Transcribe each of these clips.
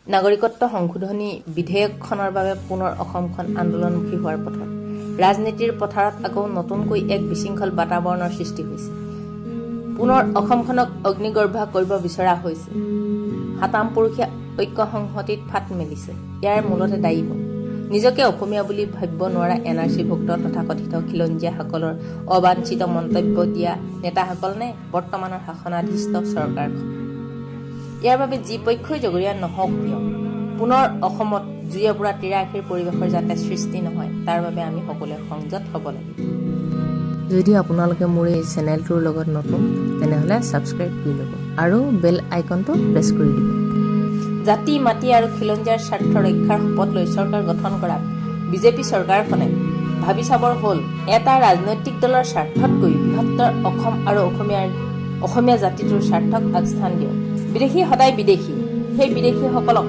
নাগৰিকত্ব সংশোধনী বিধেয়কখনৰ বাবে পুনৰ অসমখন আন্দোলনমুখী হোৱাৰ পথত ৰাজনীতিৰ পথাৰত আকৌ নতুনকৈ এক বিশৃংখল বাতাবৰণৰ সৃষ্টি হৈছে। পুনৰ অসমখনক অগ্নিগৰ্ভা কৰিব বিচৰা হৈছে। সাতাম পুৰুষীয়া ঐক্য সংহতিত ফাট মেলিছে। ইয়াৰ মূলতে দায়ী হ'ল নিজকে অসমীয়া বুলি ভাবিব নোৱাৰা NRC-ভুক্ত তথাকথিত খিলঞ্জীয়াসকলৰ অবাঞ্ছিত মন্তব্য দিয়া নেতাসকল নে বৰ্তমানৰ শাসনাধীষ্ঠ চৰকাৰখন। ইয়াৰ বাবে যি পক্ষই জগৰীয়া নহওক কিয় পুনৰ অসমত জুয়ে পুৰা তিৰাশীৰ পৰিৱেশৰ যাতে সৃষ্টি নহয় তাৰ বাবে আমি সকলোৱে সংযত হ'ব লাগিব। যদি আপোনালোকে মোৰ এই চেনেলটোৰ লগত নতুন তেনেহ'লে ছাবস্ক্ৰাইব কৰি ল'ব আৰু বেল আইকনটো প্ৰেছ কৰি দিব। জাতি মাটি আৰু খিলঞ্জীয়াৰ স্বাৰ্থ ৰক্ষাৰ শপত লৈ চৰকাৰ গঠন কৰা বিজেপি চৰকাৰখনে ভাবি চাবৰ হ'ল এটা ৰাজনৈতিক দলৰ স্বাৰ্থতকৈ বৃহত্তৰ অসম আৰু অসমীয়া জাতিটোৰ স্বাৰ্থক আগস্থান দিয়ক। বিদেশী সদায় বিদেশী, সেই বিদেশীসকলক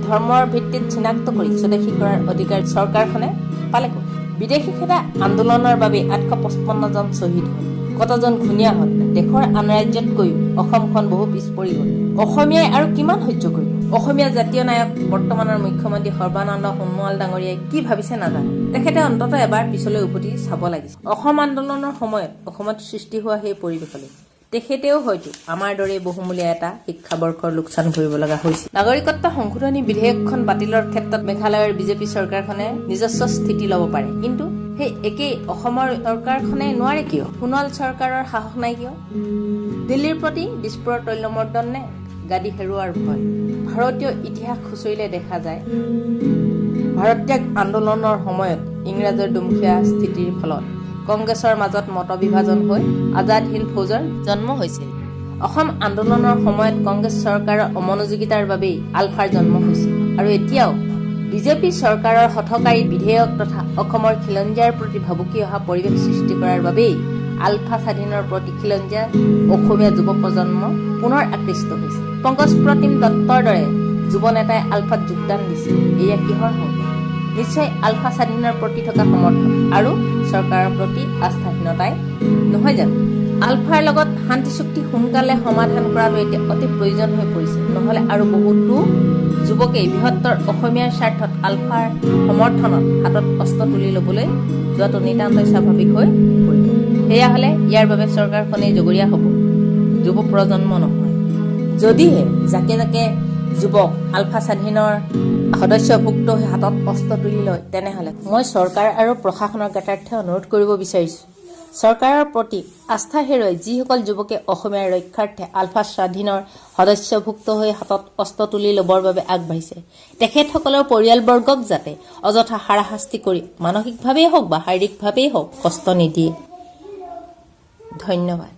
ধৰ্মৰ ভিত্তিত চিনাক্ত কৰি স্বদেশী কৰাৰ অধিকাৰ চৰকাৰখনে পালে ক'ত? বিদেশী খেদা আন্দোলনৰ বাবে 855 জন শ্বহীদ হ'ল, কতজন ঘূণীয়া হ'ল। দেশৰ আন ৰাজ্যতকৈও অসমখন বহু পিছ পৰি গ'ল। অসমীয়াই আৰু কিমান সহ্য কৰিব? অসমীয়া জাতীয় নায়ক বৰ্তমানৰ মুখ্যমন্ত্ৰী সৰ্বানন্দ সোণোৱাল ডাঙৰীয়াই কি ভাবিছে নাজানো। তেখেতে অন্ততঃ এবাৰ পিছলৈ উভতি চাব লাগিছিল। অসম আন্দোলনৰ সময়ত অসমত সৃষ্টি হোৱা সেই পৰিৱেশলৈ তেখেতেও হয়তো আমাৰ দৰে বহুমূলীয়া এটা শিক্ষাবৰ্ষৰ লোকচান ভৰিব লগা হৈছিল। নাগৰিকত্ব সংশোধনী বিধেয়কখন বাতিলৰ ক্ষেত্ৰত মেঘালয়ৰ বিজেপি চৰকাৰখনে নিজস্ব স্থিতি ল'ব পাৰে, কিন্তু সেই একেই অসমৰ চৰকাৰখনে নোৱাৰে কিয়? সোণোৱাল চৰকাৰৰ সাহস নাই কিয়? দিল্লীৰ প্ৰতি দিছপুৰৰ তৈলমৰ্দন নে গাদী হেৰুৱাৰ ভয়? ভাৰতীয় ইতিহাস খুচৰিলে দেখা যায় ভাৰত্যাগ আন্দোলনৰ সময়ত ইংৰাজৰ দুমখীয়া স্থিতিৰ ফলত কংগ্ৰেছৰ মাজত মতবিভাজন হৈ আজাদ হিন্দ ফৌজৰ জন্ম হৈছিল। অসম আন্দোলনৰ সময়ত কংগ্ৰেছ চৰকাৰৰ অমনোযোগিতাৰ বাবেই আলফাৰ জন্ম হৈছিল। আৰু এতিয়াও বিজেপি চৰকাৰৰ হঠকাৰী বিধেয়ক তথা অসমৰ খিলঞ্জীয়াৰ প্ৰতি ভাবুকি অহা পৰিৱেশ সৃষ্টি কৰাৰ বাবেই আলফা স্বাধীনৰ প্ৰতি খিলঞ্জীয়া অসমীয়া যুৱ প্ৰজন্ম পুনৰ আকৃষ্ট হৈছে। পংকজ প্ৰতিম দত্তৰ দৰে যুৱ নেতাই আলফাত যোগদান দিছিল। এয়া কিহৰ সংকেত? নিশ্চয় আলফা স্বাধীনৰ প্ৰতি থকা সমৰ্থন আৰু চৰকাৰৰ প্ৰতি আস্থাহীনতাই নহয় জানো? আলফাৰ লগত শান্তি চুক্তি সোনকালে সমাধান কৰাটো এতিয়া অতি প্ৰয়োজন হৈ পৰিছে। নহ'লে আৰু বহুতো যুৱকেই বৃহত্তৰ অসমীয়াৰ স্বাৰ্থত আলফাৰ সমৰ্থনত হাতত অস্ত্ৰ তুলি ল'বলৈ যোৱাটো নিতান্তই স্বাভাৱিক হৈ পৰিব। সেয়া হ'লে ইয়াৰ বাবে চৰকাৰখনেই জগৰীয়া হ'ব, যুৱ প্ৰজন্ম নহয়। যদিহে জাকে জাকে যুৱক আলফা স্বাধীনৰ সদস্যভুক্ত হৈ হাতত অস্ত্ৰ তুলি লয়, তেনেহ'লে মই চৰকাৰ আৰু প্ৰশাসনৰ জ্ঞাতাৰ্থে অনুৰোধ কৰিব বিচাৰিছোঁ, চৰকাৰৰ প্ৰতি আস্থা হেৰুৱাই যিসকল যুৱকে অসমীয়াৰ ৰক্ষাৰ্থে আলফা স্বাধীনৰ সদস্যভুক্ত হৈ হাতত অস্ত্ৰ তুলি ল'বৰ বাবে আগবাঢ়িছে, তেখেতসকলৰ পৰিয়ালবৰ্গক যাতে অযথা হাৰাশাস্তি কৰি মানসিকভাৱেই হওক বা শাৰীৰিকভাৱেই হওক কষ্ট নিদিয়ে। ধন্যবাদ।